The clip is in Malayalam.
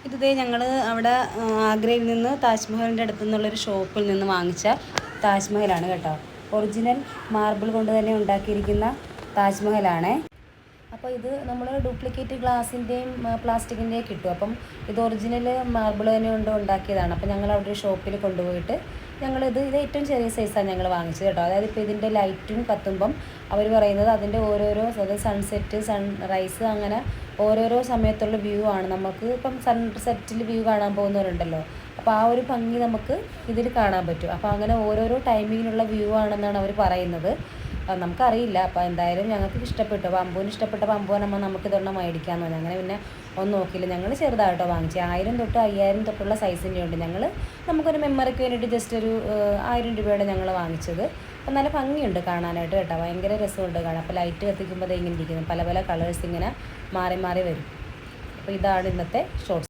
ഇതേ ഞങ്ങൾ അവിടെ ആഗ്രയിൽ നിന്ന് താജ്മഹലിൻ്റെ അടുത്തു നിന്നുള്ളൊരു ഷോപ്പിൽ നിന്ന് വാങ്ങിച്ച താജ്മഹലാണ് കേട്ടോ. ഒറിജിനൽ മാർബിൾ കൊണ്ട് തന്നെ ഉണ്ടാക്കിയിരിക്കുന്ന താജ്മഹലാണ്. അപ്പോൾ ഇത് നമ്മൾ ഡ്യൂപ്ലിക്കേറ്റ് ഗ്ലാസിൻ്റെയും പ്ലാസ്റ്റിക്കിൻ്റെയും കിട്ടും. അപ്പം ഇത് ഒറിജിനൽ മാർബിൾ തന്നെ കൊണ്ട് ഉണ്ടാക്കിയതാണ്. അപ്പോൾ ഞങ്ങൾ അവിടെ ഒരു ഷോപ്പിൽ കൊണ്ടുപോയിട്ട് ഇത് ഏറ്റവും ചെറിയ സൈസാണ് ഞങ്ങൾ വാങ്ങിച്ചത് കേട്ടോ. അതായത് ഇപ്പോൾ ഇതിൻ്റെ ലൈറ്റും കത്തുമ്പം അവർ പറയുന്നത് അതിൻ്റെ ഓരോരോ, അതായത് സൺസെറ്റ്, സൺറൈസ്, അങ്ങനെ ഓരോരോ സമയത്തുള്ള വ്യൂ ആണ്. നമുക്ക് ഇപ്പം സൺസെറ്റിൽ വ്യൂ കാണാൻ പോകുന്നവരുണ്ടല്ലോ, അപ്പോൾ ആ ഒരു ഭംഗി നമുക്ക് ഇതിൽ കാണാൻ പറ്റും. അപ്പോൾ അങ്ങനെ ഓരോരോ ടൈമിങ്ങിനുള്ള വ്യൂ ആണെന്നാണ് അവർ പറയുന്നത്. നമുക്കറിയില്ല. അപ്പോൾ എന്തായാലും ഞങ്ങൾക്ക് ഇഷ്ടപ്പെട്ടു. അപ്പോൾ അമ്പൂന് ഇഷ്ടപ്പെട്ടപ്പോൾ അമ്പൂനമ്മ നമുക്ക് ഇതൊരെണ്ണം മേടിക്കാമെന്ന് പറഞ്ഞു. അങ്ങനെ പിന്നെ ഒന്നും നോക്കിയില്ല, ഞങ്ങൾ ചെറുതായിട്ടോ വാങ്ങിച്ചു. 1000 തൊട്ട് 5000 തൊട്ടുള്ള സൈസിൻ്റെ ഉണ്ട്. നമുക്കൊരു മെമ്മറിക്ക് വേണ്ടിയിട്ട് ജസ്റ്റ് ഒരു 1000 രൂപയുടെ ഞങ്ങൾ വാങ്ങിച്ചത്. അപ്പോൾ നല്ല ഭംഗിയുണ്ട് കാണാനായിട്ട് കേട്ടോ, ഭയങ്കര രസമുണ്ട് കാണാൻ. അപ്പോൾ ലൈറ്റ് കത്തിക്കുമ്പോൾ ഇങ്ങനെ ഇരിക്കുന്നു, പല പല കളേഴ്സ് ഇങ്ങനെ മാറി മാറി വരും. അപ്പോൾ ഇതാണ് ഇന്നത്തെ ഷോർട്സ്.